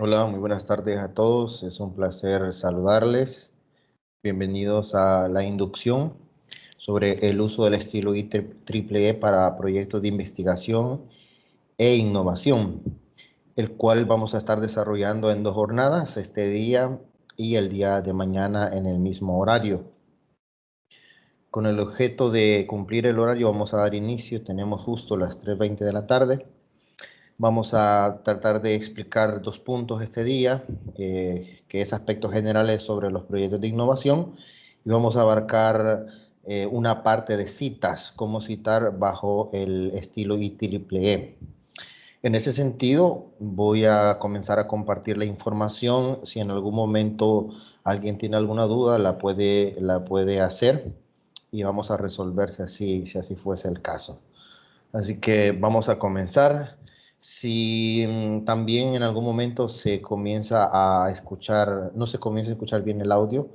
Hola, muy buenas tardes a todos. Es un placer saludarles. Bienvenidos a la inducción sobre el uso del estilo IEEE para proyectos de investigación e innovación, el cual vamos a estar desarrollando en dos jornadas, este día y el día de mañana en el mismo horario. Con el objeto de cumplir el horario vamos a dar inicio. Tenemos justo las 3:20 de la tarde. Vamos a tratar de explicar dos puntos este día, que es aspectos generales sobre los proyectos de innovación, y vamos a abarcar una parte de citas, cómo citar bajo el estilo IEEE. En ese sentido, voy a comenzar a compartir la información. Si en algún momento alguien tiene alguna duda, la puede hacer y vamos a resolver si así fuese el caso. Así que vamos a comenzar. Si también en algún momento se comienza a escuchar, no se comienza a escuchar bien el audio,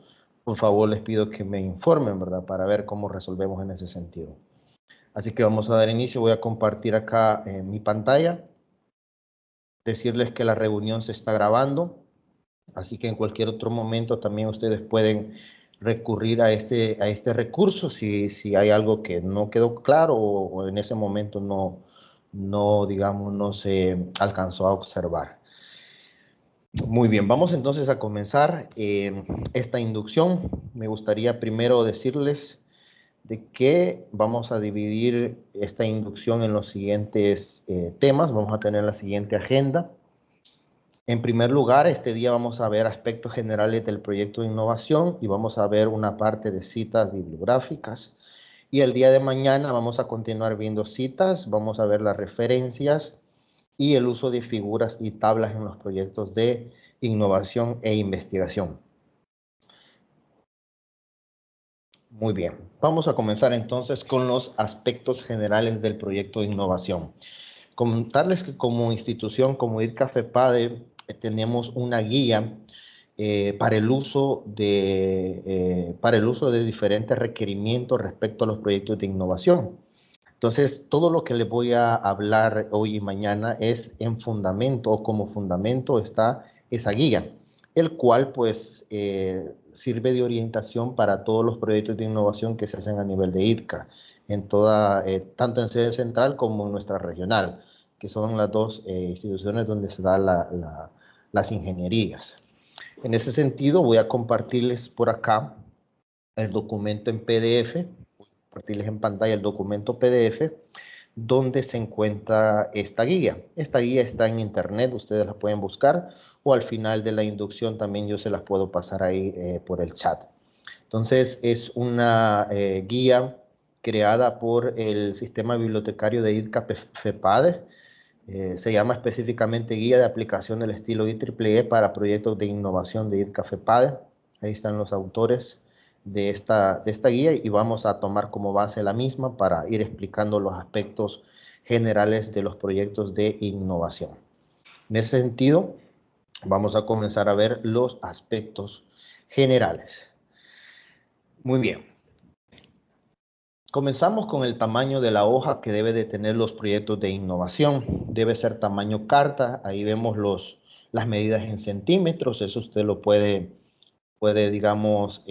por favor les pido que me informen, ¿verdad? Para ver cómo resolvemos en ese sentido. Así que vamos a dar inicio. Voy a compartir acá mi pantalla, decirles que la reunión se está grabando, así que en cualquier otro momento también ustedes pueden recurrir a este recurso si hay algo que no quedó claro o en ese momento digamos, no se alcanzó a observar. Muy bien, vamos entonces a comenzar esta inducción. Me gustaría primero decirles de que vamos a dividir esta inducción en los siguientes temas. Vamos a tener la siguiente agenda. En primer lugar, este día vamos a ver aspectos generales del proyecto de innovación y vamos a ver una parte de citas bibliográficas. Y el día de mañana vamos a continuar viendo citas, vamos a ver las referencias y el uso de figuras y tablas en los proyectos de innovación e investigación. Muy bien, vamos a comenzar entonces con los aspectos generales del proyecto de innovación. Comentarles que como institución, como IDCA-FEPADE, tenemos una guía para el uso de diferentes requerimientos respecto a los proyectos de innovación. Entonces, todo lo que les voy a hablar hoy y mañana es en fundamento o como fundamento está esa guía, el cual pues sirve de orientación para todos los proyectos de innovación que se hacen a nivel de IDCA, tanto en sede central como en nuestra regional, que son las dos instituciones donde se dan las ingenierías. En ese sentido, voy a compartirles por acá el documento en PDF, compartirles en pantalla el documento PDF, donde se encuentra esta guía. Esta guía está en internet, ustedes la pueden buscar, o al final de la inducción también yo se las puedo pasar ahí por el chat. Entonces, es una guía creada por el sistema bibliotecario de IDCA-FEPADE. Se llama específicamente Guía de Aplicación del Estilo IEEE para Proyectos de Innovación de IDCA-FEPADE. Ahí están los autores de esta guía y vamos a tomar como base la misma para ir explicando los aspectos generales de los proyectos de innovación. En ese sentido, vamos a comenzar a ver los aspectos generales. Muy bien. Comenzamos con el tamaño de la hoja que debe de tener los proyectos de innovación. Debe ser tamaño carta. Ahí vemos las medidas en centímetros. Eso usted lo puede digamos,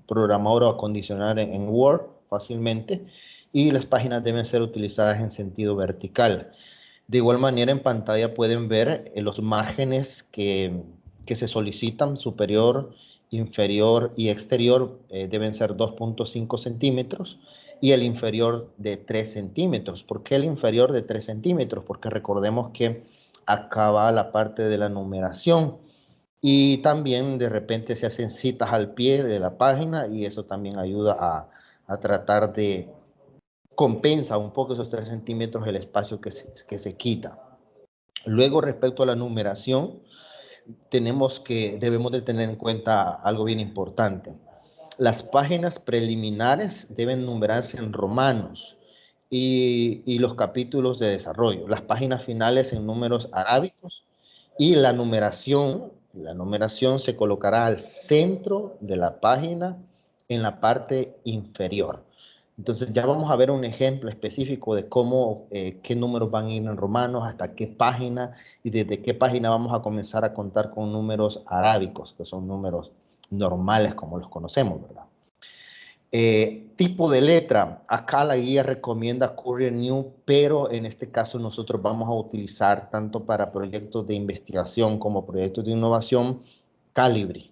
programar o acondicionar en Word fácilmente. Y las páginas deben ser utilizadas en sentido vertical. De igual manera, en pantalla pueden ver los márgenes que se solicitan, superior, inferior y exterior, deben ser 2.5 centímetros y el inferior de 3 centímetros. ¿Por qué el inferior de 3 centímetros? Porque recordemos que acaba la parte de la numeración y también de repente se hacen citas al pie de la página y eso también ayuda a tratar de compensa un poco esos 3 centímetros el espacio que se quita. Luego, respecto a la numeración, debemos de tener en cuenta algo bien importante. Las páginas preliminares deben numerarse en romanos y los capítulos de desarrollo. Las páginas finales en números arábicos y la numeración se colocará al centro de la página en la parte inferior. Entonces ya vamos a ver un ejemplo específico de cómo, qué números van a ir en romanos, hasta qué página y desde qué página vamos a comenzar a contar con números arábicos, que son números normales como los conocemos, ¿verdad? Tipo de letra, acá la guía recomienda Courier New, pero en este caso nosotros vamos a utilizar tanto para proyectos de investigación como proyectos de innovación, Calibri.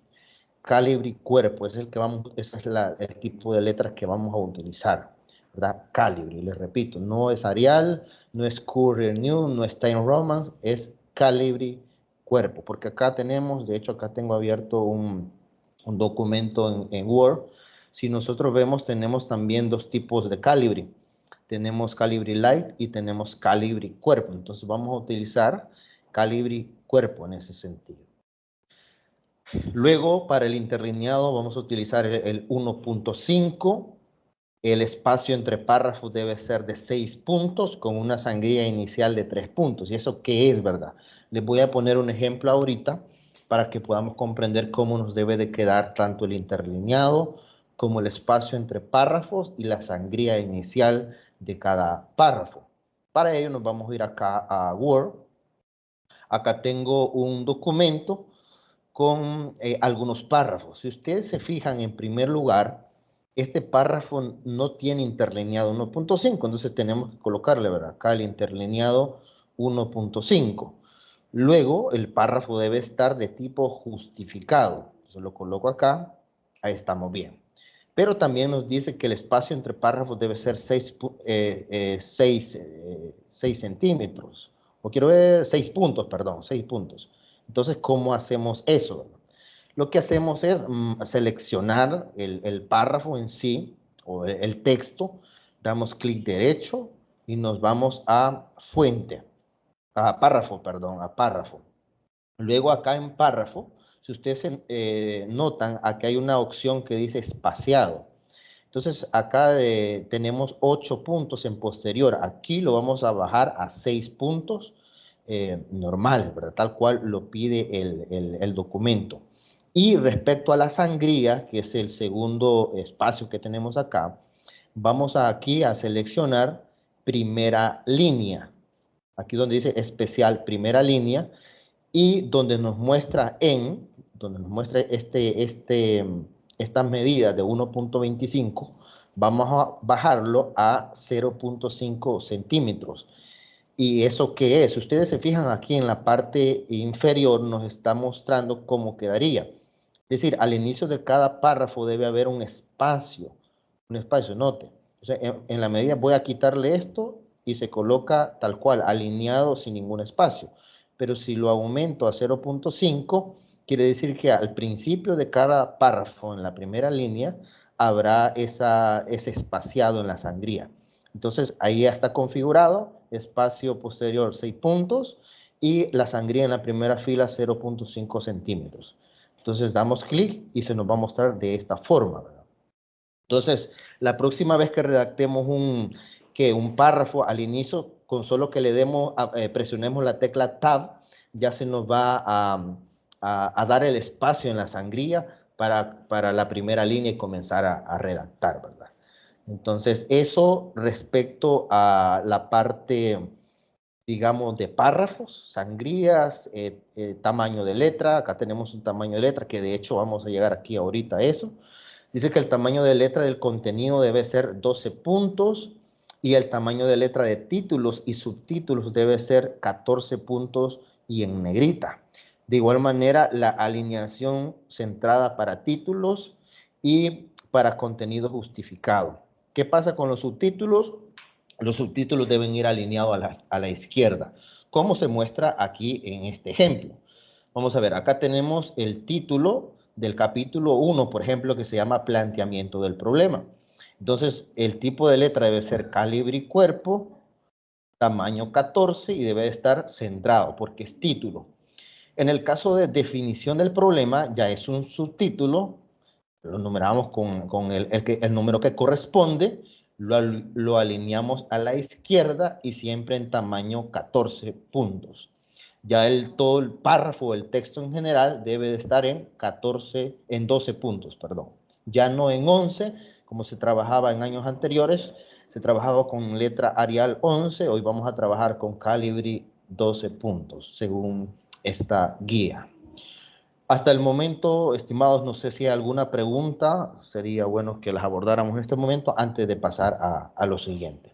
Calibri cuerpo, es el que vamos, ese es el tipo de letras que vamos a utilizar, ¿verdad? Calibri, les repito, no es Arial, no es Courier New, no es Time Roman, es Calibri cuerpo, porque acá tenemos, de hecho acá tengo abierto un documento en Word. Si nosotros vemos, tenemos también dos tipos de Calibri. Tenemos Calibri Light y tenemos Calibri cuerpo. Entonces vamos a utilizar Calibri cuerpo en ese sentido. Luego, para el interlineado vamos a utilizar el 1.5. El espacio entre párrafos debe ser de 6 puntos con una sangría inicial de 3 puntos. ¿Y eso qué es, verdad? Les voy a poner un ejemplo ahorita para que podamos comprender cómo nos debe de quedar tanto el interlineado como el espacio entre párrafos y la sangría inicial de cada párrafo. Para ello nos vamos a ir acá a Word. Acá tengo un documento con algunos párrafos. Si ustedes se fijan, en primer lugar, este párrafo no tiene interlineado 1.5, entonces tenemos que colocarle, ¿verdad? Acá el interlineado 1.5. Luego, el párrafo debe estar de tipo justificado. Entonces lo coloco acá, ahí estamos bien. Pero también nos dice que el espacio entre párrafos debe ser 6 centímetros. O quiero ver 6 puntos, perdón, 6 puntos. Entonces, ¿cómo hacemos eso? Lo que hacemos es seleccionar el párrafo en sí, o el texto, damos clic derecho y nos vamos a fuente, a párrafo, perdón, a párrafo. Luego acá en párrafo, si ustedes notan, aquí hay una opción que dice espaciado. Entonces acá tenemos 8 puntos en posterior. Aquí lo vamos a bajar a 6 puntos normales, ¿verdad? Tal cual lo pide el documento. Y respecto a la sangría, que es el segundo espacio que tenemos acá, vamos aquí a seleccionar primera línea. Aquí donde dice especial primera línea y donde nos muestra donde nos muestra estas medidas de 1.25, vamos a bajarlo a 0.5 centímetros. ¿Y eso qué es? Si ustedes se fijan aquí en la parte inferior, nos está mostrando cómo quedaría. Es decir, al inicio de cada párrafo debe haber un espacio, note. O sea, en la medida voy a quitarle esto y se coloca tal cual, alineado sin ningún espacio. Pero si lo aumento a 0.5, quiere decir que al principio de cada párrafo, en la primera línea, habrá ese espaciado en la sangría. Entonces, ahí ya está configurado, espacio posterior 6 puntos y la sangría en la primera fila 0.5 centímetros. Entonces, damos clic y se nos va a mostrar de esta forma, ¿verdad? Entonces, la próxima vez que redactemos un párrafo al inicio, con solo que le demos, presionemos la tecla Tab, ya se nos va a dar el espacio en la sangría para la primera línea y comenzar a redactar, ¿verdad? Entonces, eso respecto a la parte, digamos, de párrafos, sangrías, tamaño de letra. Acá tenemos un tamaño de letra que de hecho vamos a llegar aquí ahorita a eso. Dice que el tamaño de letra del contenido debe ser 12 puntos y el tamaño de letra de títulos y subtítulos debe ser 14 puntos y en negrita. De igual manera, la alineación centrada para títulos y para contenido justificado. ¿Qué pasa con los subtítulos? Los subtítulos deben ir alineados a la izquierda, como se muestra aquí en este ejemplo. Vamos a ver, acá tenemos el título del capítulo 1, por ejemplo, que se llama Planteamiento del problema. Entonces, el tipo de letra debe ser calibre y cuerpo, tamaño 14 y debe estar centrado porque es título. En el caso de definición del problema, ya es un subtítulo, lo numeramos con el número que corresponde, lo alineamos a la izquierda y siempre en tamaño 14 puntos. Ya todo el párrafo, el texto en general, debe de estar en 12 puntos, perdón. Ya no en 11, como se trabajaba en años anteriores, se trabajaba con letra Arial 11, hoy vamos a trabajar con Calibri 12 puntos, según esta guía. Hasta el momento, estimados, no sé si hay alguna pregunta, sería bueno que las abordáramos en este momento antes de pasar a lo siguiente.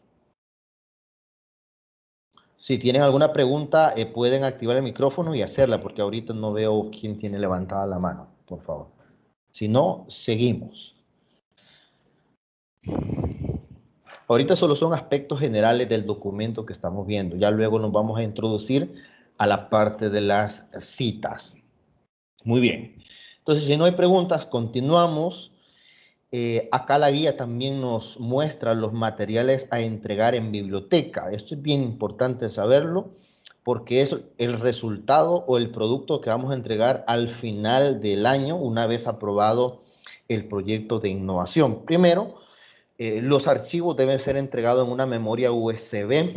Si tienen alguna pregunta, pueden activar el micrófono y hacerla, porque ahorita no veo quién tiene levantada la mano, por favor. Si no, seguimos. Ahorita solo son aspectos generales del documento que estamos viendo. Ya luego nos vamos a introducir a la parte de las citas. Muy bien. Entonces, si no hay preguntas, continuamos. Acá la guía también nos muestra los materiales a entregar en biblioteca. Esto es bien importante saberlo porque es el resultado o el producto que vamos a entregar al final del año una vez aprobado el proyecto de innovación. Primero, los archivos deben ser entregados en una memoria USB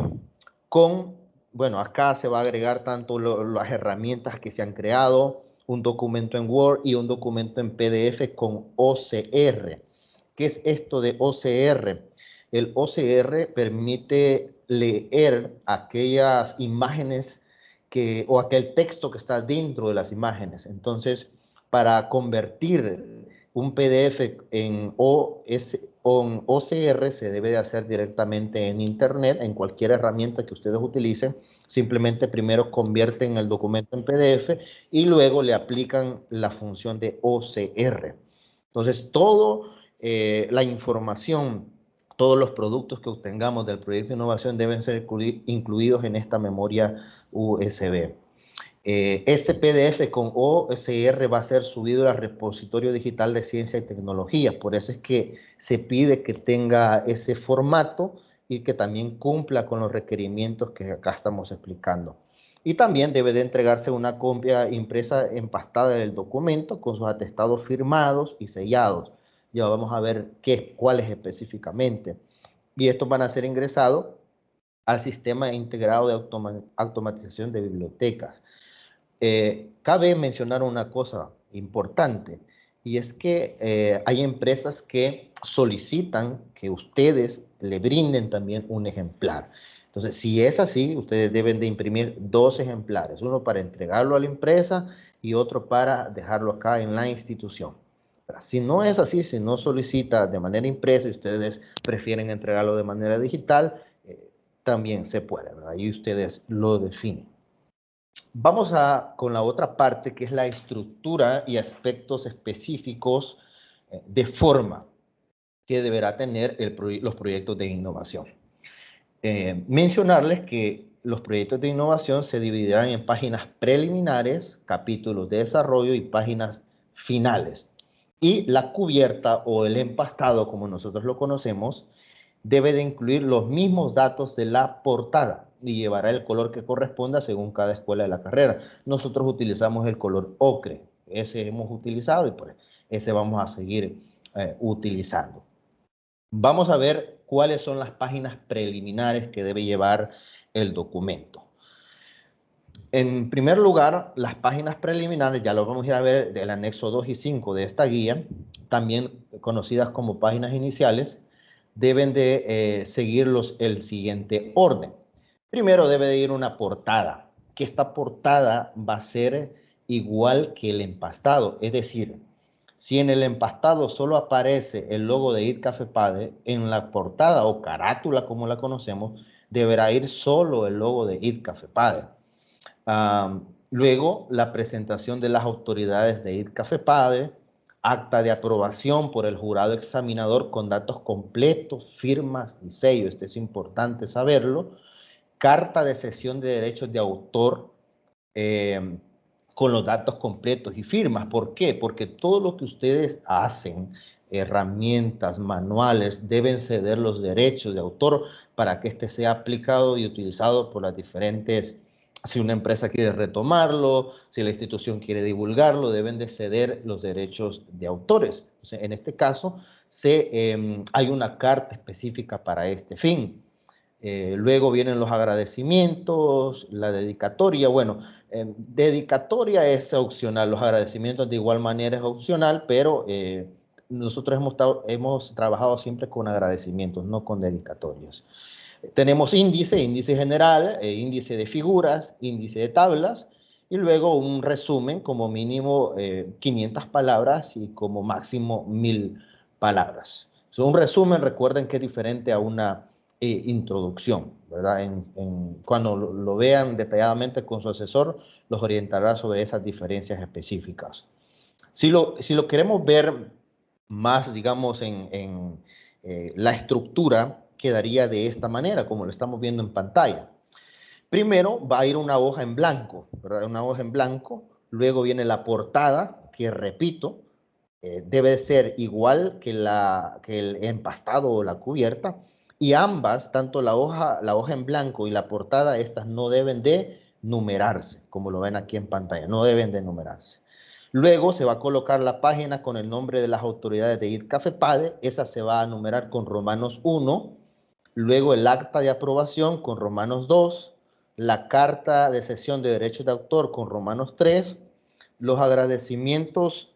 con, bueno, acá se va a agregar tanto las herramientas que se han creado, un documento en Word y un documento en PDF con OCR. ¿Qué es esto de OCR? El OCR permite leer aquellas imágenes o aquel texto que está dentro de las imágenes. Entonces, para convertir un PDF en OCR se debe de hacer directamente en Internet, en cualquier herramienta que ustedes utilicen. Simplemente primero convierten el documento en PDF y luego le aplican la función de OCR. Entonces, la información, todos los productos que obtengamos del proyecto de innovación deben ser incluidos en esta memoria USB. Este PDF con OCR va a ser subido al repositorio digital de ciencia y tecnología. Por eso es que se pide que tenga ese formato y que también cumpla con los requerimientos que acá estamos explicando. Y también debe de entregarse una copia impresa empastada del documento con sus atestados firmados y sellados. Ya vamos a ver cuáles específicamente. Y estos van a ser ingresados al sistema integrado de automatización de bibliotecas. Cabe mencionar una cosa importante y es que hay empresas que solicitan que ustedes le brinden también un ejemplar. Entonces, si es así, ustedes deben de imprimir 2 ejemplares, uno para entregarlo a la empresa y otro para dejarlo acá en la institución. Si no es así, si no solicita de manera impresa y ustedes prefieren entregarlo de manera digital, también se puede, ¿verdad? Ahí ustedes lo definen. Vamos con la otra parte, que es la estructura y aspectos específicos de forma que deberá tener los proyectos de innovación. Mencionarles que los proyectos de innovación se dividirán en páginas preliminares, capítulos de desarrollo y páginas finales. Y la cubierta o el empastado, como nosotros lo conocemos, debe de incluir los mismos datos de la portada y llevará el color que corresponda según cada escuela de la carrera. Nosotros utilizamos el color ocre, ese hemos utilizado y pues ese vamos a seguir utilizando. Vamos a ver cuáles son las páginas preliminares que debe llevar el documento. En primer lugar, las páginas preliminares, ya lo vamos a ir a ver del anexo 2 y 5 de esta guía, también conocidas como páginas iniciales, deben de seguir el siguiente orden. Primero debe de ir una portada, que esta portada va a ser igual que el empastado, es decir, si en el empastado solo aparece el logo de IT Café Padre, en la portada o carátula como la conocemos, deberá ir solo el logo de IT Café Padre. Luego, la presentación de las autoridades de IT Café Padre, acta de aprobación por el jurado examinador con datos completos, firmas y sello, esto es importante saberlo, carta de cesión de derechos de autor con los datos completos y firmas. ¿Por qué? Porque todo lo que ustedes hacen, herramientas, manuales, deben ceder los derechos de autor para que este sea aplicado y utilizado por las diferentes. Si una empresa quiere retomarlo, si la institución quiere divulgarlo, deben de ceder los derechos de autores. O sea, en este caso, hay una carta específica para este fin. Luego vienen los agradecimientos, la dedicatoria. Bueno, dedicatoria es opcional, los agradecimientos de igual manera es opcional, pero nosotros hemos trabajado siempre con agradecimientos, no con dedicatorias. Tenemos índice general, índice de figuras, índice de tablas, y luego un resumen, como mínimo 500 palabras y como máximo 1000 palabras. Un resumen, recuerden que es diferente a una introducción, ¿verdad? Cuando lo vean detalladamente con su asesor, los orientará sobre esas diferencias específicas. Si lo queremos ver más, digamos, en la estructura, quedaría de esta manera, como lo estamos viendo en pantalla. Primero va a ir una hoja en blanco, ¿verdad? Una hoja en blanco. Luego viene la portada, que repito, debe ser igual que el empastado o la cubierta. Y ambas, tanto la hoja en blanco y la portada, estas no deben de numerarse, como lo ven aquí en pantalla, no deben de numerarse. Luego se va a colocar la página con el nombre de las autoridades de IDCAFEPADE, esa se va a numerar con Romanos 1, luego el acta de aprobación con Romanos 2, la carta de cesión de derechos de autor con Romanos 3, los agradecimientos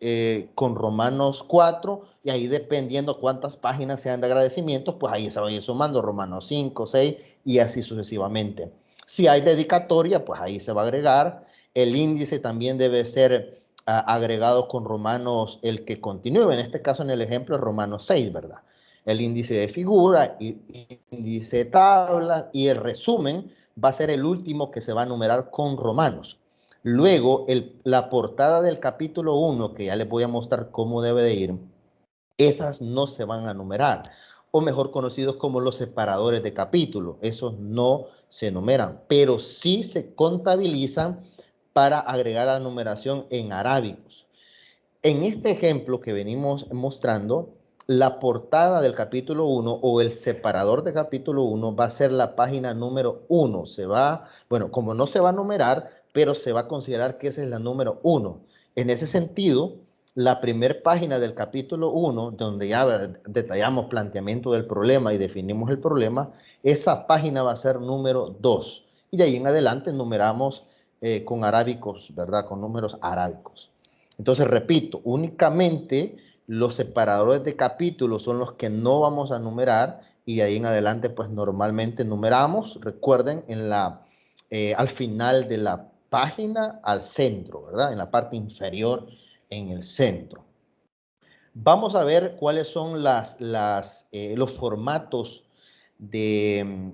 con Romanos 4, y ahí dependiendo cuántas páginas sean de agradecimientos, pues ahí se va a ir sumando Romanos 5, 6 y así sucesivamente. Si hay dedicatoria, pues ahí se va a agregar. El índice también debe ser agregado con Romanos, el que continúe, en este caso en el ejemplo Romanos 6, ¿verdad? El índice de figura, índice de tabla y el resumen va a ser el último que se va a numerar con Romanos. Luego, la portada del capítulo 1, que ya les voy a mostrar cómo debe de ir, esas no se van a numerar, o mejor conocidos como los separadores de capítulo. Esos no se numeran, pero sí se contabilizan para agregar la numeración en arábicos. En este ejemplo que venimos mostrando, la portada del capítulo 1 o el separador de capítulo 1 va a ser la página número 1. Bueno, como no se va a numerar, pero se va a considerar que esa es la número 1. En ese sentido, la primera página del capítulo 1, donde ya detallamos planteamiento del problema y definimos el problema, esa página va a ser número 2. Y de ahí en adelante numeramos con arábicos, ¿verdad? Con números arábicos. Entonces, repito, únicamente los separadores de capítulos son los que no vamos a numerar y de ahí en adelante, pues normalmente numeramos, recuerden, al final de la página, al centro, ¿verdad? En la parte inferior, en el centro. Vamos a ver cuáles son los formatos de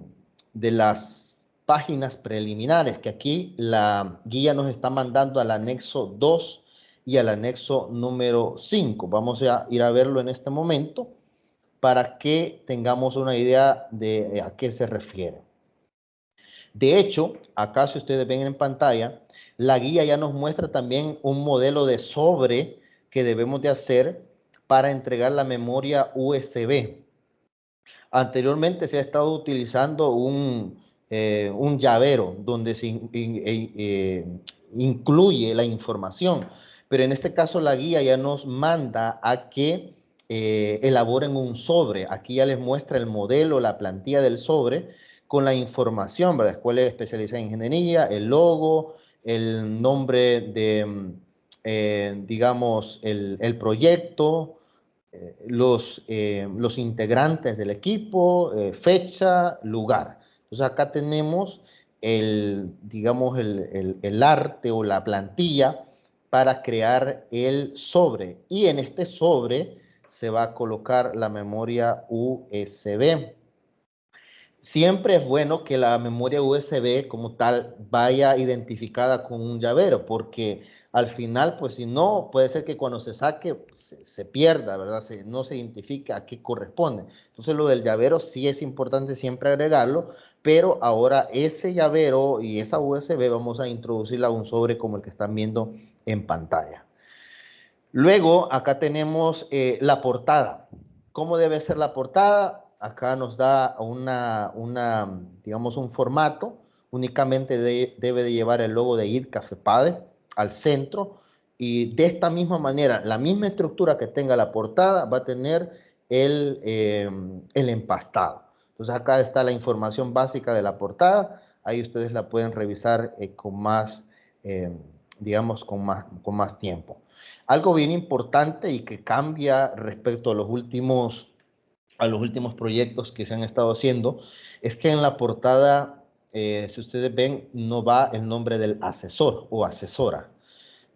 las páginas preliminares, que aquí la guía nos está mandando al anexo 2 y al anexo número 5. Vamos a ir a verlo en este momento para que tengamos una idea de a qué se refiere. De hecho, acá si ustedes ven en pantalla, la guía ya nos muestra también un modelo de sobre que debemos de hacer para entregar la memoria USB. Anteriormente se ha estado utilizando un llavero donde se incluye la información, pero en este caso la guía ya nos manda a que elaboren un sobre. Aquí ya les muestra el modelo, la plantilla del sobre con la información, ¿verdad? Escuela especializada en ingeniería, el logo, el nombre de, digamos, el proyecto, los integrantes del equipo, fecha, lugar. Entonces acá tenemos digamos, el arte o la plantilla para crear el sobre. Y en este sobre se va a colocar la memoria USB. Siempre es bueno que la memoria USB como tal vaya identificada con un llavero, porque al final, pues si no, puede ser que cuando se saque se pierda, ¿verdad? No se identifica a qué corresponde. Entonces lo del llavero sí es importante siempre agregarlo, pero ahora ese llavero y esa USB vamos a introducirla a un sobre como el que están viendo en pantalla. Luego, acá tenemos la portada. ¿Cómo debe ser la portada? Acá nos da digamos, un formato. Únicamente debe de llevar el logo de IDCAFEPADE al centro. Y de esta misma manera, la misma estructura que tenga la portada va a tener el empastado. Entonces, acá está la información básica de la portada. Ahí ustedes la pueden revisar con más, digamos, con más tiempo. Algo bien importante y que cambia respecto a los últimos proyectos que se han estado haciendo, es que en la portada, si ustedes ven, no va el nombre del asesor o asesora.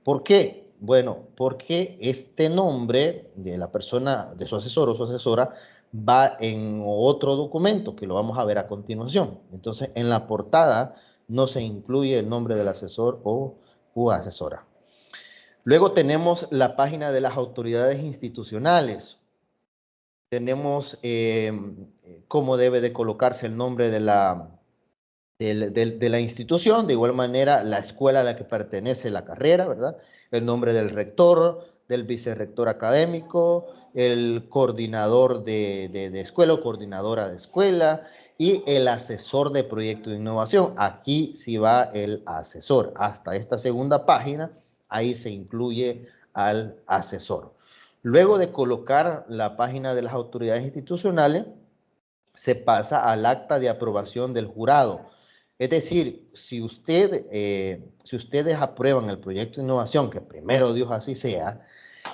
¿Por qué? Bueno, porque este nombre de la persona, de su asesor o su asesora, va en otro documento que lo vamos a ver a continuación. Entonces, en la portada no se incluye el nombre del asesor o asesora. Luego tenemos la página de las autoridades institucionales. Tenemos cómo debe de colocarse el nombre de la institución, de igual manera la escuela a la que pertenece la carrera, ¿verdad? El nombre del rector, del vicerrector académico, el coordinador de escuela o coordinadora de escuela y el asesor de proyecto de innovación. Aquí sí va el asesor. Hasta esta segunda página, ahí se incluye al asesor. Luego de colocar la página de las autoridades institucionales, se pasa al acta de aprobación del jurado. Es decir, si ustedes aprueban el proyecto de innovación, que primero Dios así sea,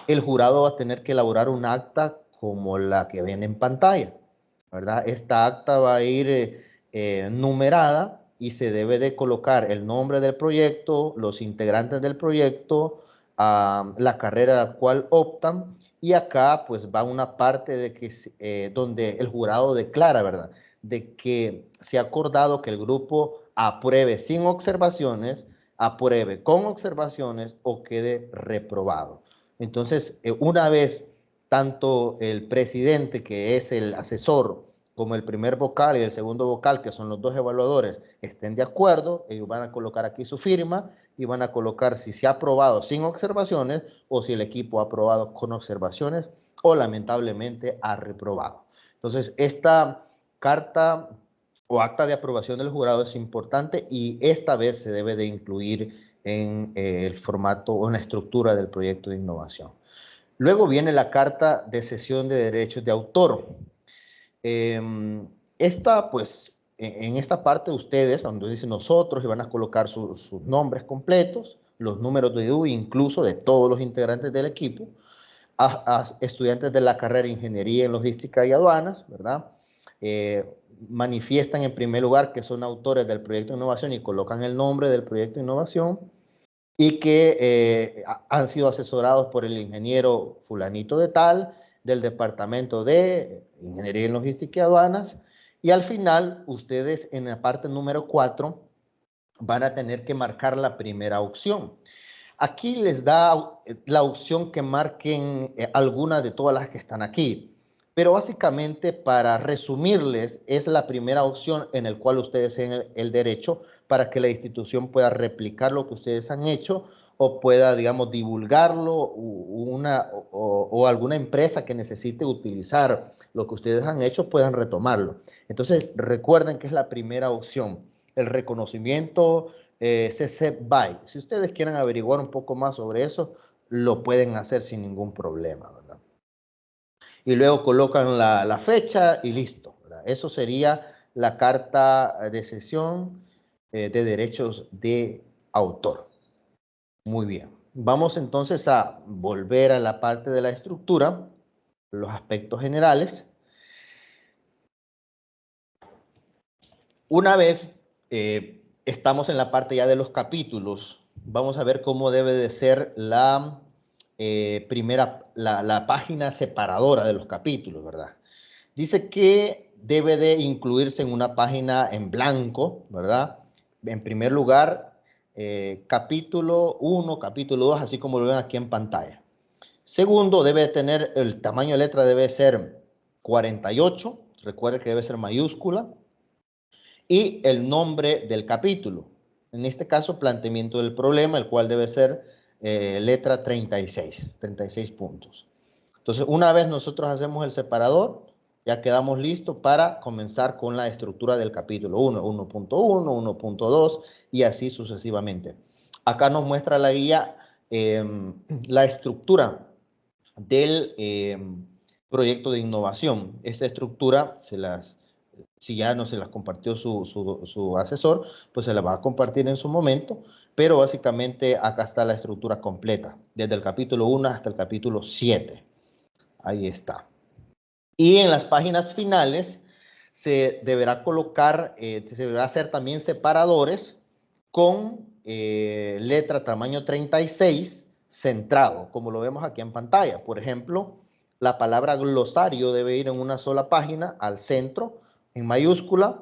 el jurado va a tener que elaborar un acta como la que ven en pantalla, ¿verdad? Esta acta va a ir numerada y se debe de colocar el nombre del proyecto, los integrantes del proyecto, la carrera a la cual optan, y acá pues va una parte de que, donde el jurado declara, ¿verdad?, de que se ha acordado que el grupo apruebe sin observaciones, apruebe con observaciones o quede reprobado. Entonces, una vez tanto el presidente, que es el asesor, como el primer vocal y el segundo vocal, que son los dos evaluadores, estén de acuerdo, ellos van a colocar aquí su firma y van a colocar si se ha aprobado sin observaciones o si el equipo ha aprobado con observaciones o lamentablemente ha reprobado. Entonces, esta carta o acta de aprobación del jurado es importante y esta vez se debe de incluir en el formato o en la estructura del proyecto de innovación. Luego viene la carta de cesión de derechos de autor. Esta, pues, en esta parte ustedes, donde dice nosotros, y van a colocar sus nombres completos, los números de IDU, incluso de todos los integrantes del equipo, a estudiantes de la carrera de Ingeniería en Logística y Aduanas, ¿verdad? Manifiestan en primer lugar que son autores del proyecto de innovación y colocan el nombre del proyecto de innovación y que han sido asesorados por el ingeniero fulanito de tal, del departamento de Ingeniería en Logística y Aduanas, y al final ustedes en la parte número 4 van a tener que marcar la primera opción. Aquí les da la opción que marquen alguna de todas las que están aquí, pero básicamente para resumirles es la primera opción en la cual ustedes tienen el derecho para que la institución pueda replicar lo que ustedes han hecho o pueda, digamos, divulgarlo o alguna empresa que necesite utilizar lo que ustedes han hecho puedan retomarlo. Entonces, recuerden que es la primera opción, el reconocimiento CC BY. Si ustedes quieren averiguar un poco más sobre eso, lo pueden hacer sin ningún problema, ¿verdad? Y luego colocan la fecha y listo, ¿verdad? Eso sería la carta de cesión de derechos de autor. Muy bien. Vamos entonces a volver a la parte de la estructura, los aspectos generales. Una vez estamos en la parte ya de los capítulos, vamos a ver cómo debe de ser la la página separadora de los capítulos, ¿verdad? Dice que debe de incluirse en una página en blanco, ¿verdad? En primer lugar, capítulo 1, capítulo 2, así como lo ven aquí en pantalla. Segundo, debe tener, el tamaño de letra debe ser 48, recuerde que debe ser mayúscula, y el nombre del capítulo. En este caso, planteamiento del problema, el cual debe ser letra 36 puntos. Entonces, una vez nosotros hacemos el separador, ya quedamos listos para comenzar con la estructura del capítulo 1, 1.1, 1.2 y así sucesivamente. Acá nos muestra la guía la estructura del proyecto de innovación. Esta estructura si ya no se las compartió su asesor, pues se la va a compartir en su momento, pero básicamente acá está la estructura completa, desde el capítulo 1 hasta el capítulo 7. Ahí está. Y en las páginas finales se deberá colocar, se deberá hacer también separadores con letra tamaño 36 centrado, como lo vemos aquí en pantalla. Por ejemplo, la palabra glosario debe ir en una sola página al centro, en mayúscula,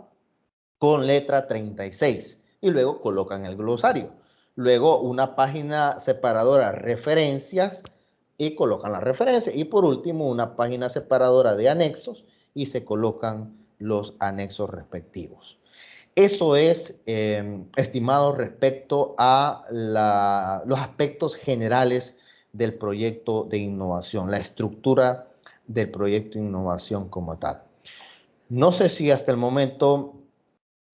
con letra 36. Y luego colocan el glosario. Luego una página separadora, referencias, y colocan las referencias. Y por último, una página separadora de anexos y se colocan los anexos respectivos. Eso es, estimado, respecto a los aspectos generales del proyecto de innovación, la estructura del proyecto de innovación como tal. No sé si hasta el momento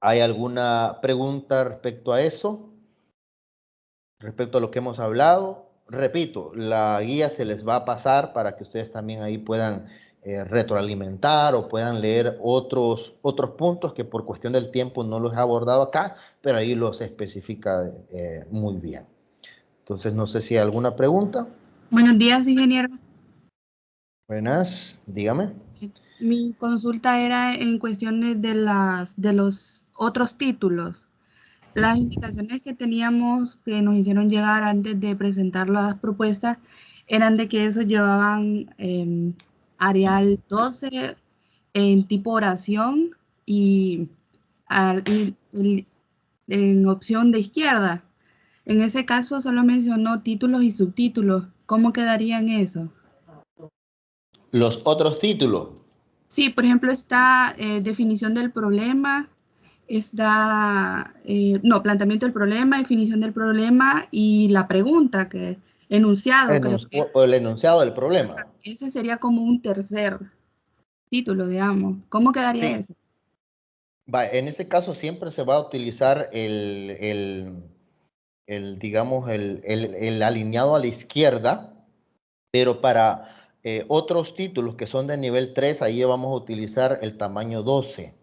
hay alguna pregunta respecto a eso, respecto a lo que hemos hablado. Repito, la guía se les va a pasar para que ustedes también ahí puedan retroalimentar o puedan leer otros puntos que por cuestión del tiempo no los he abordado acá, pero ahí los especifica muy bien. Entonces, no sé si hay alguna pregunta. Buenos días, ingeniero. Buenas, dígame. Mi consulta era en cuestiones de los otros títulos. Las indicaciones que teníamos, que nos hicieron llegar antes de presentar las propuestas, eran de que esos llevaban Arial 12 en tipo oración y, en opción de izquierda. En ese caso solo mencionó títulos y subtítulos. ¿Cómo quedarían eso? Los otros títulos. Sí, por ejemplo, está definición del problema, está, no, planteamiento del problema, definición del problema y la pregunta, que enunciado, creo que O el enunciado del problema. ese sería como un tercer título, digamos. ¿Cómo quedaría Sí. eso? En ese caso siempre se va a utilizar digamos, el alineado a la izquierda, pero para otros títulos que son de nivel 3, ahí vamos a utilizar el tamaño 12.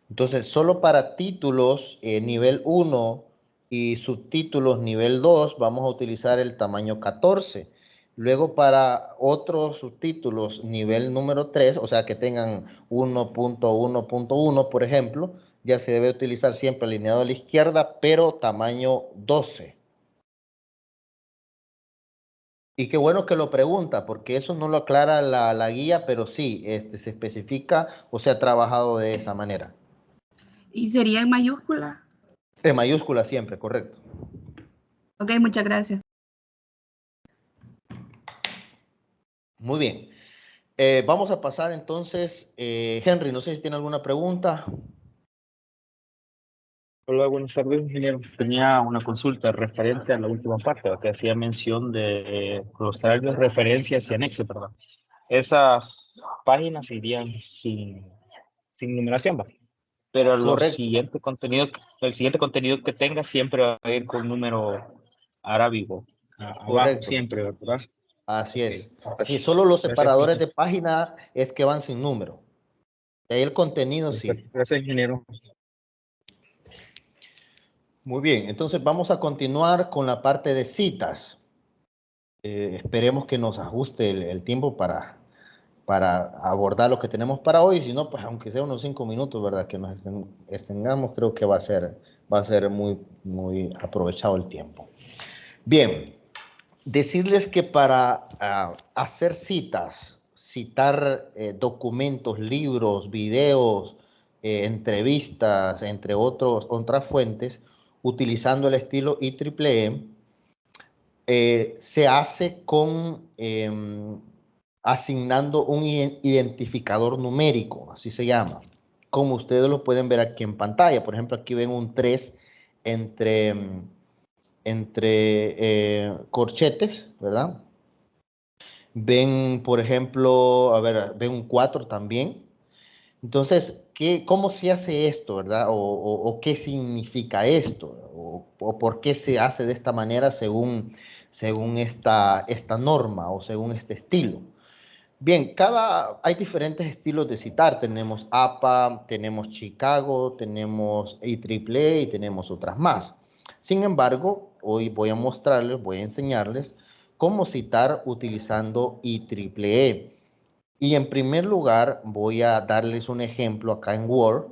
Entonces, solo para títulos nivel 1 y subtítulos nivel 2 vamos a utilizar el tamaño 14. Luego para otros subtítulos nivel número 3, o sea que tengan 1.1.1, por ejemplo, ya se debe utilizar siempre alineado a la izquierda, pero tamaño 12. Y qué bueno que lo pregunta, porque eso no lo aclara la guía, pero sí, se especifica o se ha trabajado de esa manera. ¿Y sería en mayúscula? En mayúscula siempre, correcto. Ok, muchas gracias. Muy bien. Vamos a pasar entonces, Henry, no sé si tiene alguna pregunta. Hola, buenas tardes, ingeniero. Tenía una consulta referente a la última parte, que hacía mención de glosario, referencias y anexos, perdón. Esas páginas irían sin numeración, ¿va? Pero Correcto, el siguiente contenido que tenga siempre va a ir con número arábigo abajo, correcto. siempre, ¿verdad? Así Ok, es. Así es, perfecto. solo los Gracias por separadores de página es que van sin número. De ahí el contenido sí. Gracias, ingeniero. Muy bien, entonces vamos a continuar con la parte de citas. Esperemos que nos ajuste el tiempo para abordar lo que tenemos para hoy. Si no, pues aunque sea unos 5 minutos, ¿verdad? Que nos extengamos, creo que va a ser muy, muy aprovechado el tiempo. Bien, decirles que para hacer citas, citar documentos, libros, videos, entrevistas, entre otras fuentes, utilizando el estilo IEEE, se hace con asignando un identificador numérico, así se llama, como ustedes lo pueden ver aquí en pantalla. Por ejemplo, aquí ven un 3 entre, corchetes, ¿verdad? Ven, por ejemplo, a ver, ven un 4 también. Entonces, ¿cómo se hace esto, verdad? O qué significa esto? O por qué se hace de esta manera según esta norma o según este estilo? Bien, hay diferentes estilos de citar. Tenemos APA, tenemos Chicago, tenemos IEEE y tenemos otras más. Sin embargo, hoy voy a mostrarles, voy a enseñarles cómo citar utilizando IEEE. Y en primer lugar, voy a darles un ejemplo acá en Word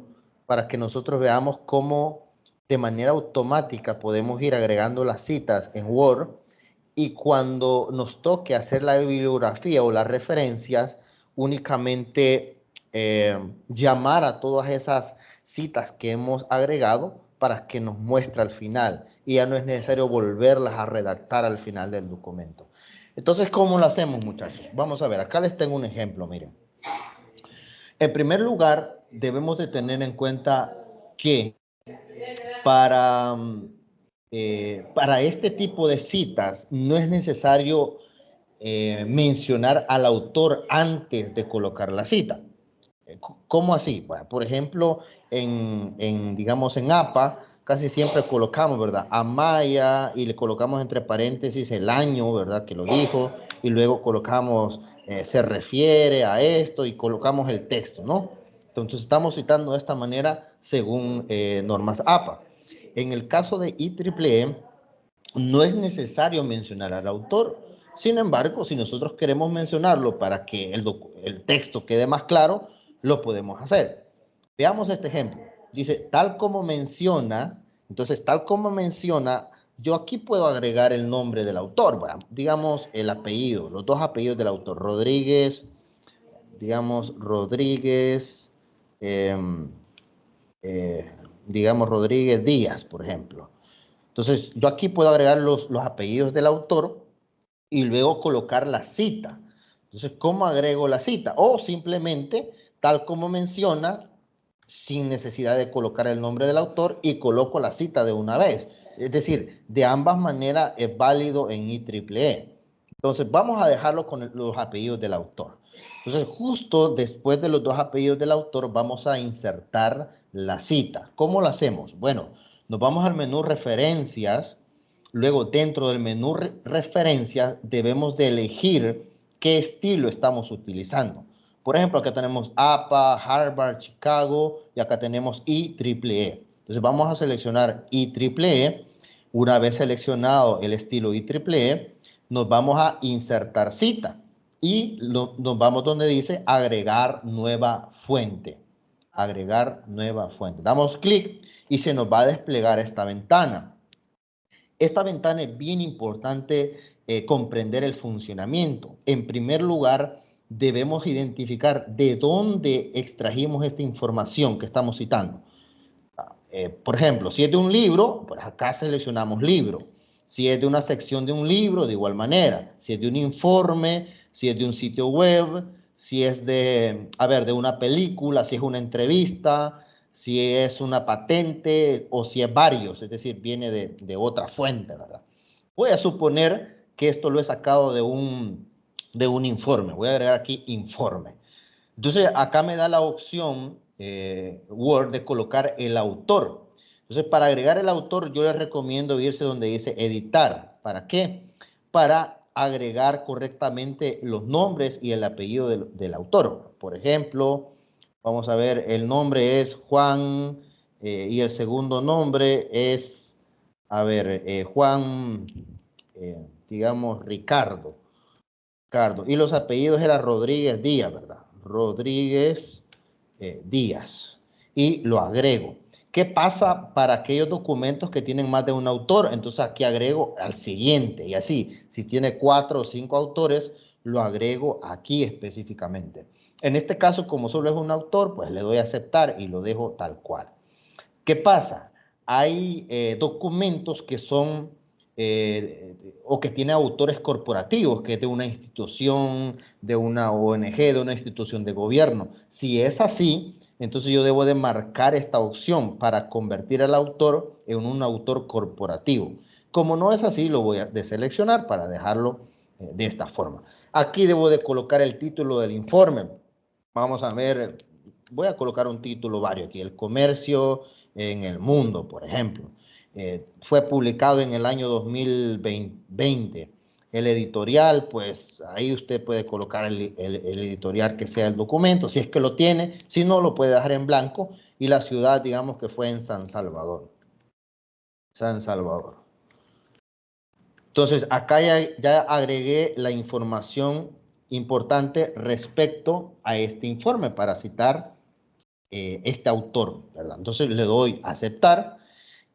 para que nosotros veamos cómo de manera automática podemos ir agregando las citas en Word y cuando nos toque hacer la bibliografía o las referencias, únicamente llamar a todas esas citas que hemos agregado para que nos muestre al final y ya no es necesario volverlas a redactar al final del documento. Entonces, ¿cómo lo hacemos, muchachos? Vamos a ver, acá les tengo un ejemplo, miren. En primer lugar, debemos de tener en cuenta que para este tipo de citas no es necesario mencionar al autor antes de colocar la cita. ¿Cómo así? Bueno, por ejemplo, digamos, en APA, casi siempre colocamos, ¿verdad? Amaya y le colocamos entre paréntesis el año, ¿verdad? Que lo dijo, y luego colocamos, se refiere a esto y colocamos el texto, ¿no? Entonces estamos citando de esta manera según normas APA. En el caso de IEEE, no es necesario mencionar al autor. Sin embargo, si nosotros queremos mencionarlo para que el texto quede más claro, lo podemos hacer. Veamos este ejemplo. Dice, tal como menciona, entonces, tal como menciona, yo aquí puedo agregar el nombre del autor, bueno, digamos el apellido, los dos apellidos del autor, Rodríguez, digamos Rodríguez, digamos Rodríguez Díaz, por ejemplo. Entonces, yo aquí puedo agregar los apellidos del autor y luego colocar la cita. Entonces, ¿cómo agrego la cita? O simplemente, tal como menciona, sin necesidad de colocar el nombre del autor y coloco la cita de una vez. Es decir, de ambas maneras es válido en IEEE. Entonces, vamos a dejarlo con los apellidos del autor. Entonces, justo después de los dos apellidos del autor, vamos a insertar la cita. ¿Cómo lo hacemos? Bueno, nos vamos al menú referencias. Luego, dentro del menú referencias, debemos de elegir qué estilo estamos utilizando. Por ejemplo, acá tenemos APA, Harvard, Chicago, y acá tenemos IEEE. Entonces, vamos a seleccionar IEEE. Una vez seleccionado el estilo IEEE, nos vamos a insertar cita. Y nos vamos donde dice agregar nueva fuente. Agregar nueva fuente. Damos clic y se nos va a desplegar esta ventana. Esta ventana es bien importante comprender el funcionamiento. En primer lugar, debemos identificar de dónde extrajimos esta información que estamos citando. Por ejemplo, si es de un libro, pues acá seleccionamos libro. Si es de una sección de un libro, de igual manera. Si es de un informe, si es de un sitio web, si es de una película, si es una entrevista, si es una patente o si es varios, es decir, viene de otra fuente, ¿verdad? Voy a suponer que esto lo he sacado de un informe. Voy a agregar aquí informe. Entonces, acá me da la opción Word de colocar el autor. Entonces, para agregar el autor, yo les recomiendo irse donde dice editar. ¿Para qué? Para agregar correctamente los nombres y el apellido del autor. Por ejemplo, vamos a ver, el nombre es Juan y el segundo nombre es, Juan, digamos, Ricardo. Y los apellidos eran Rodríguez Díaz, ¿verdad? Rodríguez Díaz. Y lo agrego. ¿Qué pasa para aquellos documentos que tienen más de un autor? Entonces aquí agrego al siguiente y así. Si tiene 4 o 5 autores, lo agrego aquí específicamente. En este caso, como solo es un autor, pues le doy a aceptar y lo dejo tal cual. ¿Qué pasa? Hay documentos que son o que tiene autores corporativos, que es de una institución, de una ONG, de una institución de gobierno. Si es así, entonces yo debo de marcar esta opción para convertir al autor en un autor corporativo. Como no es así, lo voy a deseleccionar para dejarlo de esta forma. Aquí debo de colocar el título del informe. Vamos a ver, voy a colocar un título vario aquí, el comercio en el mundo, por ejemplo. Fue publicado en el año 2020. El editorial, pues ahí usted puede colocar el editorial que sea el documento, si es que lo tiene, si no lo puede dejar en blanco, y la ciudad, digamos que fue en San Salvador. San Salvador. Entonces, acá ya agregué la información importante respecto a este informe para citar este autor, ¿verdad? Entonces le doy aceptar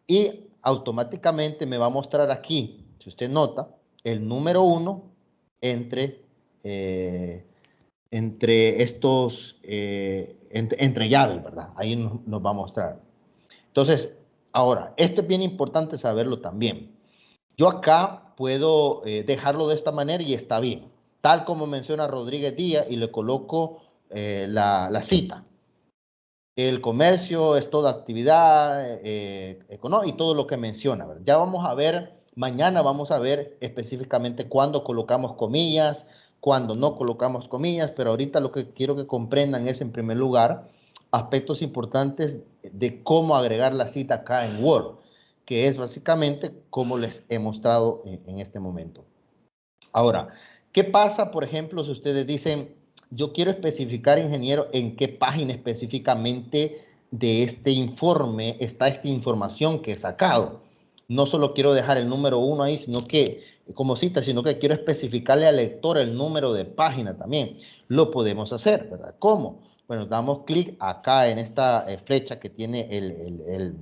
y automáticamente me va a mostrar aquí, si usted nota, el número 1 entre llaves, ¿verdad? Ahí nos va a mostrar. Entonces, ahora, esto es bien importante saberlo también. Yo acá puedo dejarlo de esta manera y está bien, tal como menciona Rodríguez Díaz, y le coloco la cita. El comercio es toda actividad económica y todo lo que menciona, ¿verdad? Ya vamos a ver, mañana vamos a ver específicamente cuándo colocamos comillas, cuándo no colocamos comillas, pero ahorita lo que quiero que comprendan es, en primer lugar, aspectos importantes de cómo agregar la cita acá en Word, que es básicamente como les he mostrado en este momento. Ahora, ¿qué pasa, por ejemplo, si ustedes dicen, yo quiero especificar, ingeniero, en qué página específicamente de este informe está esta información que he sacado? No solo quiero dejar el número 1 ahí, sino que, como cita, sino que quiero especificarle al lector el número de página también. Lo podemos hacer, ¿verdad? ¿Cómo? Bueno, damos clic acá en esta flecha que tiene el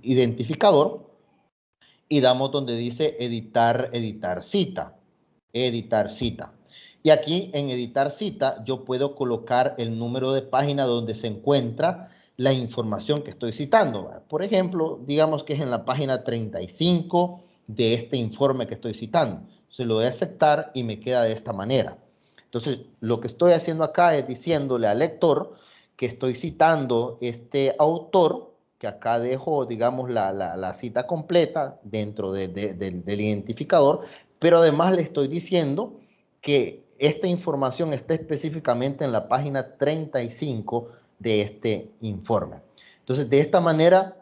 identificador y damos donde dice editar cita. Editar cita. Y aquí en editar cita yo puedo colocar el número de página donde se encuentra la información que estoy citando. Por ejemplo, digamos que es en la página 35 de este informe que estoy citando. Se lo voy a aceptar y me queda de esta manera. Entonces, lo que estoy haciendo acá es diciéndole al lector que estoy citando este autor, que acá dejo, digamos, la cita completa dentro del identificador, pero además le estoy diciendo que esta información está específicamente en la página 35 de este informe. Entonces, de esta manera,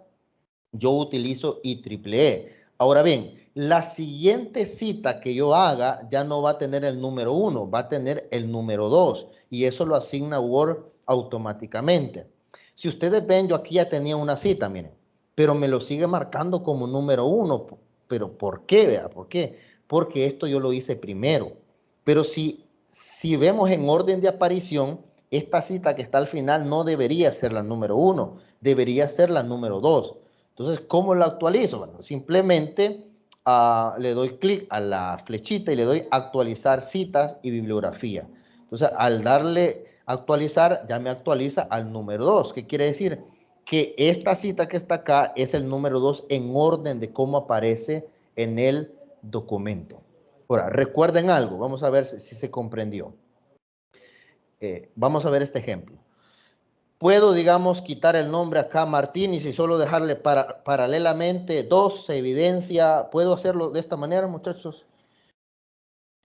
yo utilizo IEEE. Ahora bien, la siguiente cita que yo haga ya no va a tener el número 1, va a tener el número 2, y eso lo asigna Word automáticamente. Si ustedes ven, yo aquí ya tenía una cita, miren, pero me lo sigue marcando como número 1. ¿Pero por qué? Vea, ¿por qué? Porque esto yo lo hice primero. Pero si vemos en orden de aparición, esta cita que está al final no debería ser la número 1, debería ser la número 2. Entonces, ¿cómo la actualizo? Bueno, simplemente le doy clic a la flechita y le doy actualizar citas y bibliografía. Entonces, al darle actualizar, ya me actualiza al número 2. ¿Qué quiere decir? Que esta cita que está acá es el número 2 en orden de cómo aparece en el documento. Ahora, recuerden algo, vamos a ver si se comprendió. Vamos a ver este ejemplo. Puedo, digamos, quitar el nombre acá Martínez y solo dejarle paralelamente 2, evidencia. ¿Puedo hacerlo de esta manera, muchachos?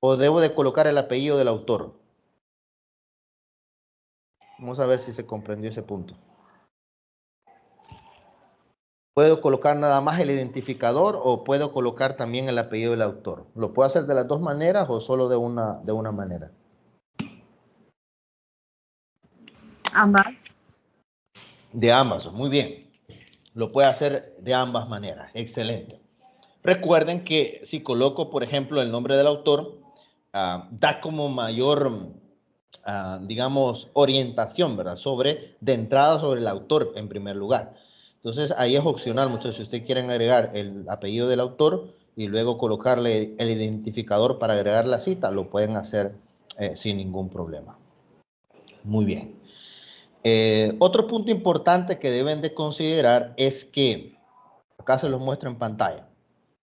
¿O debo de colocar el apellido del autor? Vamos a ver si se comprendió ese punto. ¿Puedo colocar nada más el identificador o puedo colocar también el apellido del autor? ¿Lo puedo hacer de las dos maneras o solo de una manera? Ambas. De ambas, muy bien. Lo puede hacer de ambas maneras, excelente. Recuerden que si coloco, por ejemplo, el nombre del autor, da como mayor, digamos, orientación, ¿verdad? De entrada sobre el autor en primer lugar. Entonces, ahí es opcional, muchachos. Si ustedes quieren agregar el apellido del autor y luego colocarle el identificador para agregar la cita, lo pueden hacer sin ningún problema. Muy bien. Otro punto importante que deben de considerar es que, acá se los muestro en pantalla,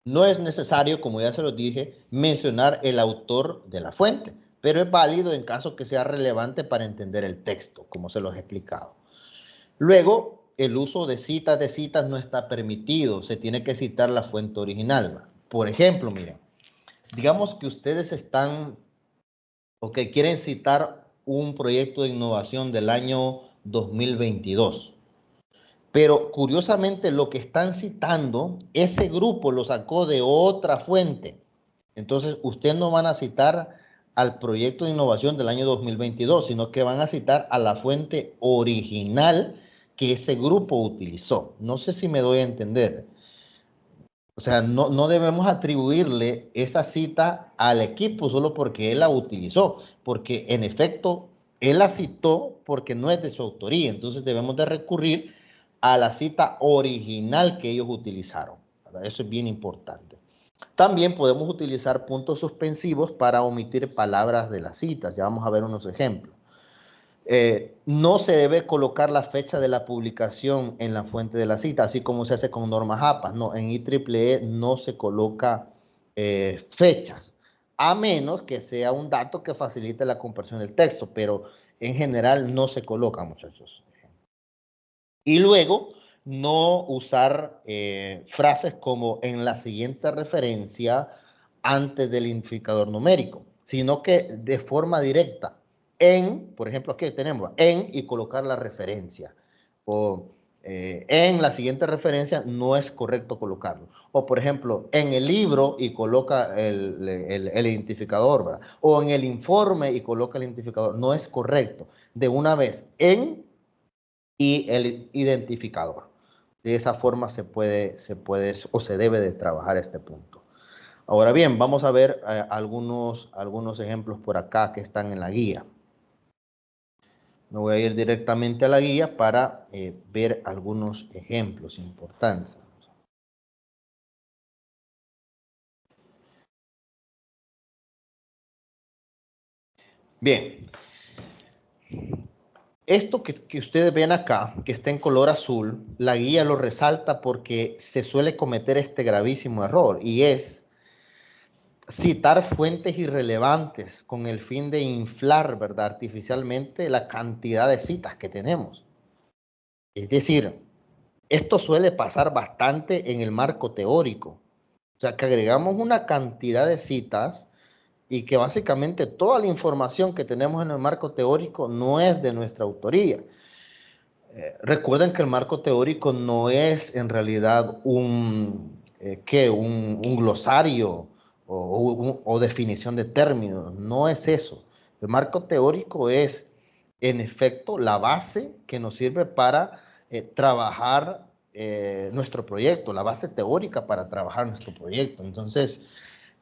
no es necesario, como ya se los dije, mencionar el autor de la fuente, pero es válido en caso que sea relevante para entender el texto, como se los he explicado. Luego, el uso de citas no está permitido, se tiene que citar la fuente original. Por ejemplo, miren, digamos que ustedes están o que quieren citar un proyecto de innovación del año 2022. Pero curiosamente lo que están citando, ese grupo lo sacó de otra fuente. Entonces, ustedes no van a citar al proyecto de innovación del año 2022, sino que van a citar a la fuente original que ese grupo utilizó. No sé si me doy a entender. O sea, no debemos atribuirle esa cita al equipo solo porque él la utilizó, porque en efecto él la citó porque no es de su autoría. Entonces debemos de recurrir a la cita original que ellos utilizaron, ¿verdad? Eso es bien importante. También podemos utilizar puntos suspensivos para omitir palabras de las citas. Ya vamos a ver unos ejemplos. No se debe colocar la fecha de la publicación en la fuente de la cita, así como se hace con normas APA. No, en IEEE no se coloca fechas, a menos que sea un dato que facilite la conversión del texto, pero en general no se coloca, muchachos. Y luego, no usar frases como en la siguiente referencia antes del identificador numérico, sino que de forma directa, en, por ejemplo, aquí tenemos en y colocar la referencia, o en la siguiente referencia no es correcto colocarlo, o por ejemplo, en el libro y coloca el identificador, ¿verdad? O en el informe y coloca el identificador, no es correcto. De una vez, en y el identificador. De esa forma se puede o se debe de trabajar este punto. Ahora bien, vamos a ver algunos ejemplos por acá que están en la guía. Me voy a ir directamente a la guía para ver algunos ejemplos importantes. Bien. Esto que ustedes ven acá, que está en color azul, la guía lo resalta porque se suele cometer este gravísimo error, y es citar fuentes irrelevantes con el fin de inflar, ¿verdad?, artificialmente la cantidad de citas que tenemos. Es decir, esto suele pasar bastante en el marco teórico. O sea, que agregamos una cantidad de citas y que básicamente toda la información que tenemos en el marco teórico no es de nuestra autoría. Recuerden que el marco teórico no es en realidad un glosario o definición de términos, no es eso. El marco teórico es, en efecto, la base que nos sirve para trabajar nuestro proyecto, la base teórica para trabajar nuestro proyecto. Entonces,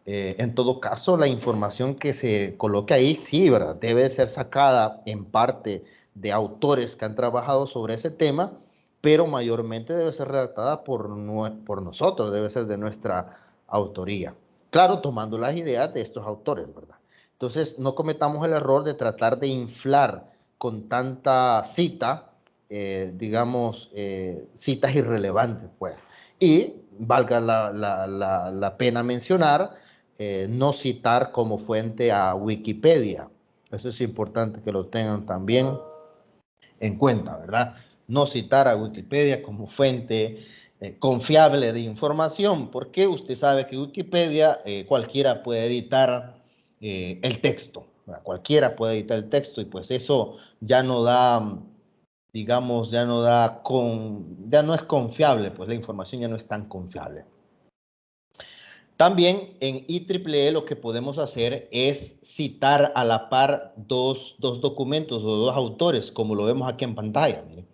en todo caso, la información que se coloque ahí, sí, ¿verdad?, debe ser sacada en parte de autores que han trabajado sobre ese tema, pero mayormente debe ser redactada por nosotros, debe ser de nuestra autoría. Claro, tomando las ideas de estos autores, ¿verdad? Entonces, no cometamos el error de tratar de inflar con tanta cita, digamos, citas irrelevantes, pues. Y valga la pena mencionar, no citar como fuente a Wikipedia. Eso es importante que lo tengan también en cuenta, ¿verdad? No citar a Wikipedia como fuente confiable de información, porque usted sabe que Wikipedia cualquiera puede editar el texto, ¿verdad? Cualquiera puede editar el texto, y pues eso ya no da, digamos, ya no es confiable, pues la información ya no es tan confiable. También en IEEE lo que podemos hacer es citar a la par dos documentos o dos autores, como lo vemos aquí en pantalla. Miren.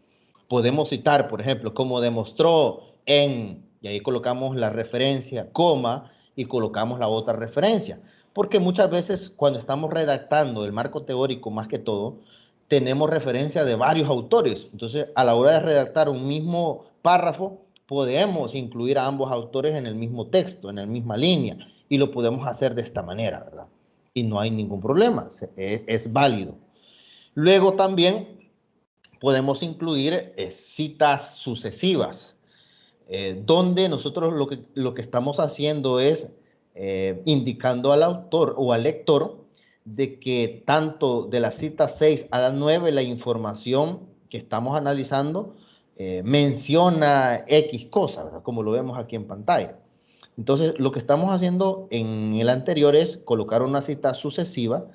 Podemos citar, por ejemplo, como demostró en, y ahí colocamos la referencia, coma, y colocamos la otra referencia. Porque muchas veces cuando estamos redactando el marco teórico, más que todo, tenemos referencia de varios autores. Entonces, a la hora de redactar un mismo párrafo, podemos incluir a ambos autores en el mismo texto, en la misma línea, y lo podemos hacer de esta manera, ¿verdad? Y no hay ningún problema, es válido. Luego también podemos incluir citas sucesivas, donde nosotros lo que estamos haciendo es indicando al autor o al lector de que tanto de la cita 6 a la 9 la información que estamos analizando menciona X cosa, ¿verdad?, como lo vemos aquí en pantalla. Entonces, lo que estamos haciendo en el anterior es colocar una cita sucesiva,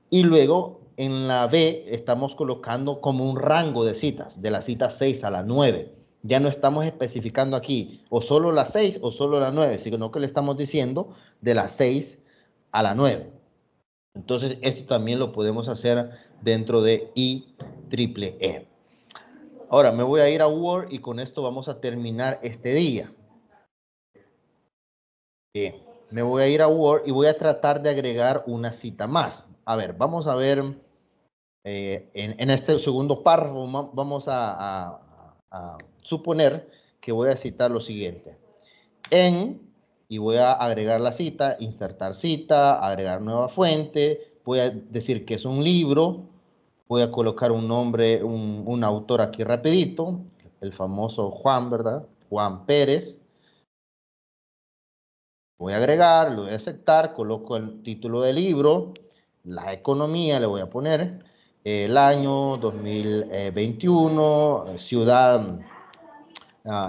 y luego en la B estamos colocando como un rango de citas, de la cita 6 a la 9. Ya no estamos especificando aquí o solo la 6 o solo la 9, sino que le estamos diciendo de la 6 a la 9. Entonces, esto también lo podemos hacer dentro de IEEE. Ahora, me voy a ir a Word y con esto vamos a terminar este día. Bien, me voy a ir a Word y voy a tratar de agregar una cita más. A ver, vamos a ver, en este segundo párrafo vamos a suponer que voy a citar lo siguiente. Y voy a agregar la cita, insertar cita, agregar nueva fuente, voy a decir que es un libro, voy a colocar un nombre, un autor aquí rapidito, el famoso Juan, ¿verdad? Juan Pérez. Voy a agregar, lo voy a aceptar, coloco el título del libro, la economía, le voy a poner, el año 2021, ciudad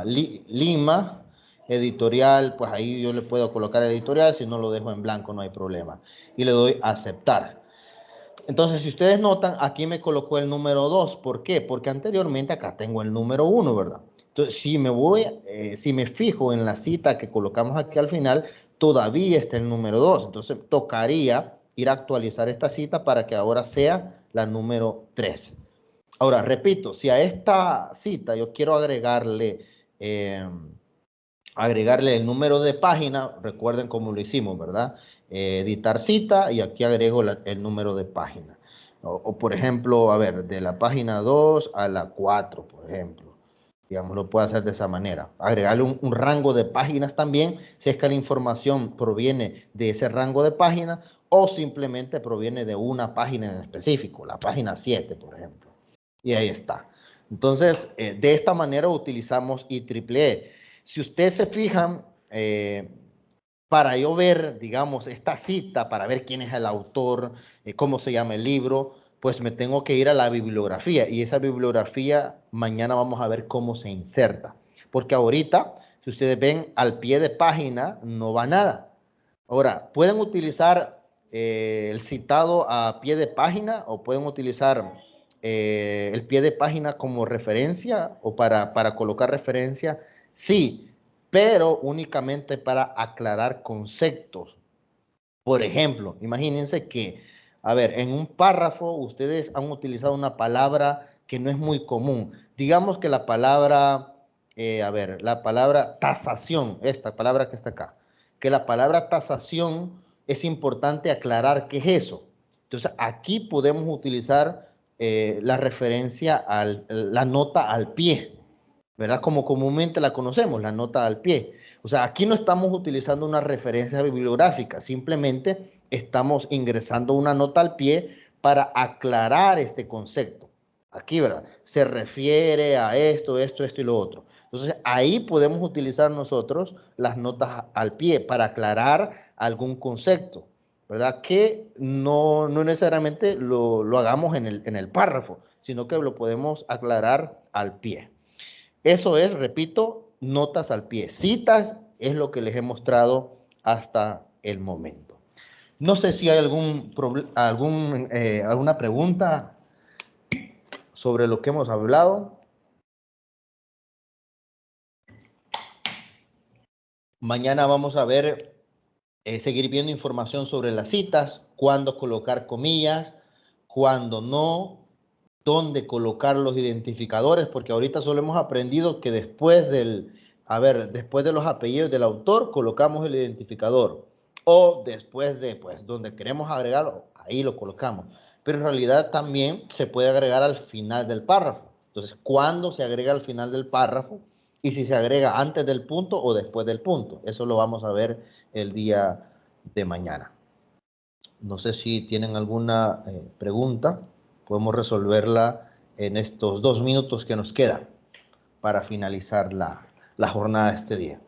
Lima, editorial, pues ahí yo le puedo colocar editorial, si no lo dejo en blanco no hay problema. Y le doy a aceptar. Entonces, si ustedes notan, aquí me colocó el número 2. ¿Por qué? Porque anteriormente acá tengo el número 1, ¿verdad? Entonces, si me fijo en la cita que colocamos aquí al final, todavía está el número 2. Entonces, tocaría ir a actualizar esta cita para que ahora sea la número 3. Ahora, repito, si a esta cita yo quiero eh, agregarle el número de página, recuerden cómo lo hicimos, ¿verdad? Editar cita y aquí agrego el número de página. O, por ejemplo, a ver, de la página 2 a la 4, por ejemplo. Digamos, lo puedo hacer de esa manera. Agregarle un rango de páginas también, si es que la información proviene de ese rango de páginas o simplemente proviene de una página en específico, la página 7, por ejemplo. Y ahí está. Entonces, de esta manera utilizamos IEEE. Si ustedes se fijan, para yo ver, digamos, esta cita, para ver quién es el autor, cómo se llama el libro, pues me tengo que ir a la bibliografía. Y esa bibliografía, mañana vamos a ver cómo se inserta. Porque ahorita, si ustedes ven, al pie de página no va nada. Ahora, pueden utilizar el citado a pie de página o pueden utilizar el pie de página como referencia o para colocar referencia. Sí, pero únicamente para aclarar conceptos. Por ejemplo, imagínense que, a ver, en un párrafo ustedes han utilizado una palabra que no es muy común. Digamos que la palabra, a ver, la palabra tasación, esta palabra que está acá, que la palabra tasación es importante aclarar qué es eso. Entonces, aquí podemos utilizar la referencia a la nota al pie, ¿verdad? Como comúnmente la conocemos, la nota al pie. O sea, aquí no estamos utilizando una referencia bibliográfica, simplemente estamos ingresando una nota al pie para aclarar este concepto. Aquí, ¿verdad? Se refiere a esto, esto, esto y lo otro. Entonces, ahí podemos utilizar nosotros las notas al pie para aclarar algún concepto, ¿verdad? Que no necesariamente lo hagamos en el párrafo, sino que lo podemos aclarar al pie. Eso es, repito, notas al pie. Citas es lo que les he mostrado hasta el momento. No sé si hay alguna pregunta sobre lo que hemos hablado. Mañana vamos a ver, seguir viendo información sobre las citas, cuándo colocar comillas, cuándo no, dónde colocar los identificadores, porque ahorita solo hemos aprendido que después después de los apellidos del autor, colocamos el identificador. O después de, pues, donde queremos agregarlo, ahí lo colocamos. Pero en realidad también se puede agregar al final del párrafo. Entonces, ¿cuándo se agrega al final del párrafo? Y si se agrega antes del punto o después del punto. Eso lo vamos a ver el día de mañana. No sé si tienen alguna pregunta. Podemos resolverla en estos 2 minutos que nos quedan para finalizar la jornada de este día.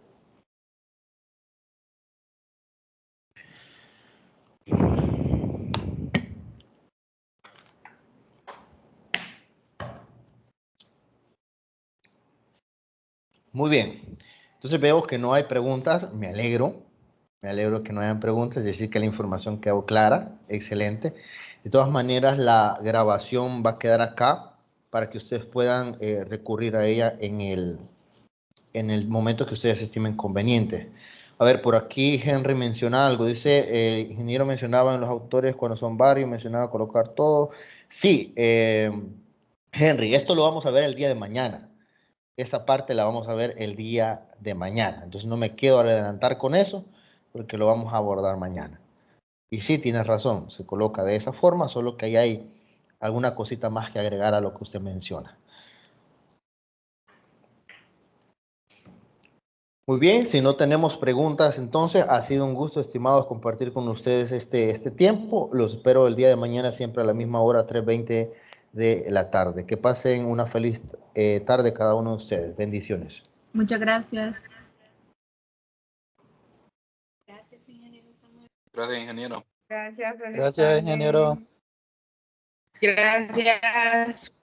Muy bien. Entonces veo que no hay preguntas. Me alegro que no hayan preguntas, es decir, que la información quedó clara. Excelente. De todas maneras, la grabación va a quedar acá para que ustedes puedan recurrir a ella en el momento que ustedes estimen conveniente. A ver, por aquí Henry menciona algo. Dice, el ingeniero mencionaba en los autores cuando son varios, mencionaba colocar todo. Sí, Henry, esto lo vamos a ver el día de mañana. Esa parte la vamos a ver el día de mañana. Entonces no me quedo a adelantar con eso. porque lo vamos a abordar mañana. Y sí, tienes razón, se coloca de esa forma, solo que ahí hay alguna cosita más que agregar a lo que usted menciona. Muy bien, si no tenemos preguntas, entonces ha sido un gusto, estimados, compartir con ustedes este tiempo. Los espero el día de mañana siempre a la misma hora, 3:20 de la tarde. Que pasen una feliz tarde cada uno de ustedes. Bendiciones. Muchas gracias. Gracias, ingeniero Samuel. Gracias, ingeniero. Gracias, Gracias, ingeniero. Gracias.